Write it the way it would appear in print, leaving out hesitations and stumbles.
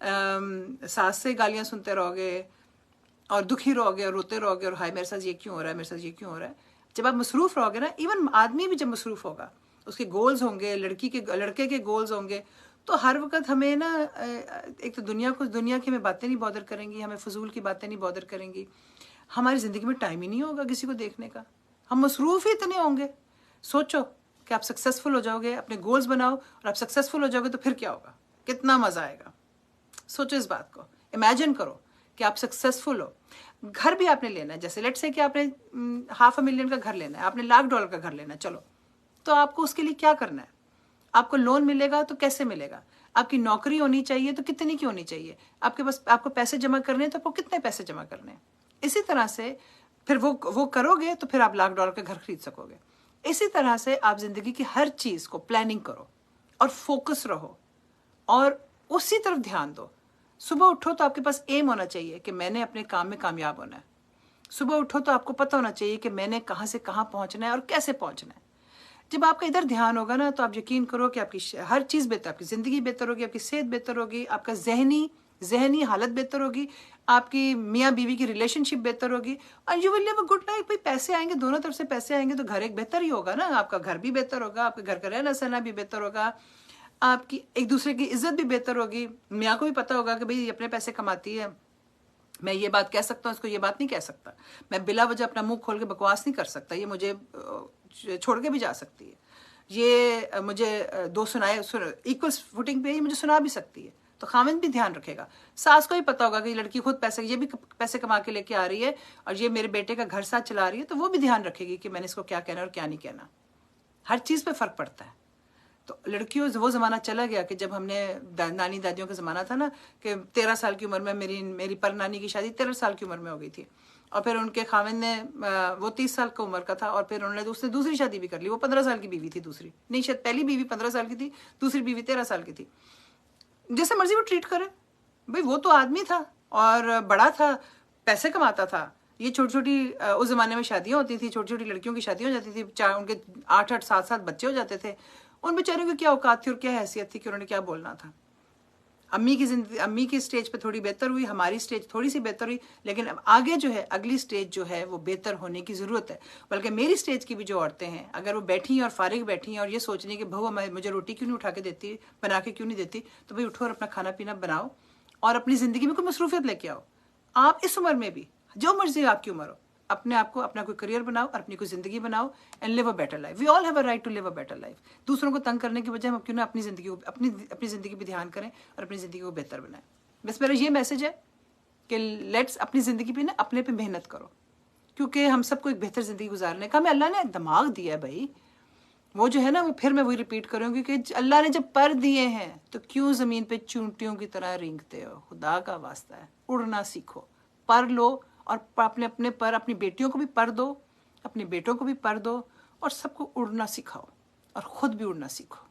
सास से गालियां सुनते रहोगे और दुखी रहोगे और रोते रहोगे और हाय मेरे साथ ये क्यों हो रहा है, मेरे साथ ये क्यों हो रहा है। जब आप मसरूफ रहोगे ना, इवन आदमी भी जब मसरूफ होगा, उसके गोल्स होंगे, लड़के के गोल्स होंगे, तो हर वक्त हमें ना एक तो दुनिया की हमें बातें नहीं बॉदर करेंगी, हमें फजूल की बातें नहीं बॉदर करेंगी, हमारी ज़िंदगी में टाइम ही नहीं होगा किसी को देखने का, हम मसरूफ ही इतने होंगे। सोचो कि आप सक्सेसफुल हो जाओगे, अपने गोल्स बनाओ और आप सक्सेसफुल हो जाओगे तो फिर क्या होगा, कितना मज़ा आएगा। सोचो इस बात को, इमेजिन करो कि आप सक्सेसफुल हो। घर भी आपने लेना है, जैसे लेट से कि आपने $500,000 का घर लेना है, आपने $1,00,000 का घर लेना है, चलो तो आपको उसके लिए क्या करना है, आपको लोन मिलेगा तो कैसे मिलेगा, आपकी नौकरी होनी चाहिए तो कितनी की होनी चाहिए, आपके पास आपको पैसे जमा करने हैं तो आपको कितने पैसे जमा करने हैं। इसी तरह से फिर वो करोगे तो फिर आप $1,00,000 का घर खरीद सकोगे। इसी तरह से आप जिंदगी की हर चीज को प्लानिंग करो और फोकस रहो और उसी तरफ ध्यान दो। सुबह उठो तो आपके पास एम होना चाहिए कि मैंने अपने काम में कामयाब होना है। सुबह उठो तो आपको पता होना चाहिए कि मैंने कहाँ से कहाँ पहुंचना है और कैसे पहुंचना है। जब आपका इधर ध्यान होगा ना तो आप यकीन करो कि आपकी हर चीज़ बेहतर, आपकी ज़िंदगी बेहतर होगी, आपकी सेहत बेहतर होगी, आपका जहनी हालत बेहतर होगी, आपकी मियाँ बीवी की रिलेशनशिप बेहतर होगी और you will live a good life. भाई पैसे आएंगे, दोनों तरफ से पैसे आएंगे तो घर एक बेहतर ही होगा ना, आपका घर भी बेहतर होगा, आपके घर का रहना सहना भी बेहतर होगा, आपकी एक दूसरे की इज्जत भी बेहतर होगी। मियाँ को भी पता होगा कि भाई अपने पैसे कमाती है, मैं ये बात कह सकता हूँ, इसको ये बात नहीं कह सकता, मैं बिला वजह अपना मुंह खोल के बकवास नहीं कर सकता, ये मुझे छोड़ के भी जा सकती है, ये मुझे दो सुनाए इक्वल फुटिंग पे ही मुझे सुना भी सकती है। तो खामिद भी ध्यान रखेगा, सास को भी पता होगा कि लड़की खुद पैसे, ये भी पैसे कमा के लेके आ रही है और ये मेरे बेटे का घर साथ चला रही है, तो वो भी ध्यान रखेगी कि मैंने इसको क्या कहना और क्या नहीं कहना। हर चीज़ पे फ़र्क पड़ता है। तो लड़कियों वो ज़माना चला गया कि जब हमने नानी दादियों का ज़माना था ना कि 13 साल की उम्र में मेरी पर नानी की शादी 13 साल की उम्र में हो गई थी और फिर उनके खाविंद ने वो 30 साल का उम्र का था और फिर उसने दूसरी शादी भी कर ली। वो 15 साल की बीवी थी, दूसरी नहीं, शायद पहली बीवी 15 साल की थी, दूसरी बीवी 13 साल की थी। जैसे मर्जी वो ट्रीट करे, भाई वो तो आदमी था और बड़ा था, पैसे कमाता था। ये छोटी छोटी उस ज़माने में शादियाँ होती थी, छोटी छोटी लड़कियों की शादी हो जाती थी, उनके 8-8 7-7 बच्चे हो जाते थे। उन बेचारों की क्या औकात थी और क्या हैसियत थी कि उन्होंने क्या बोलना था। अम्मी की स्टेज पे थोड़ी बेहतर हुई, हमारी स्टेज थोड़ी सी बेहतर हुई, लेकिन अब आगे जो है अगली स्टेज जो है वो बेहतर होने की ज़रूरत है। बल्कि मेरी स्टेज की भी जो औरतें हैं, अगर वो बैठी हैं और फारिग बैठी हैं और ये सोचने कि बहू मुझे रोटी क्यों नहीं उठा के देती, बना के क्यों नहीं देती, तो भाई उठो और अपना खाना पीना बनाओ और अपनी ज़िंदगी में कोई मसरूफियत लेके आओ। आप इस उम्र में भी, जो मर्जी आपकी उम्र हो, अपने आप को अपना कोई करियर बनाओ और अपनी कोई ज़िंदगी बनाओ and live a better life. We all have a right to live a better life. दूसरों को तंग करने की बजाय हम क्यों ना अपनी ज़िंदगी को अपनी ज़िंदगी पे ध्यान करें और अपनी ज़िंदगी को बेहतर बनाएं। बस मेरा ये मैसेज है कि लेट्स अपनी ज़िंदगी पे ना अपने पे मेहनत करो, क्योंकि हम सबको एक बेहतर ज़िंदगी गुजारने का हमें अल्लाह ने दिमाग दिया है भाई। वो जो है ना, वो फिर मैं वही रिपीट करूँगी कि अल्लाह ने जब पर दिए हैं तो क्यों ज़मीन पे चूंटियों की तरह रेंगते हो। खुदा का वास्ता है, उड़ना सीखो, पर लो और अपने पर अपनी बेटियों को भी पर दो, अपने बेटों को भी पर दो और सबको उड़ना सिखाओ और ख़ुद भी उड़ना सीखो।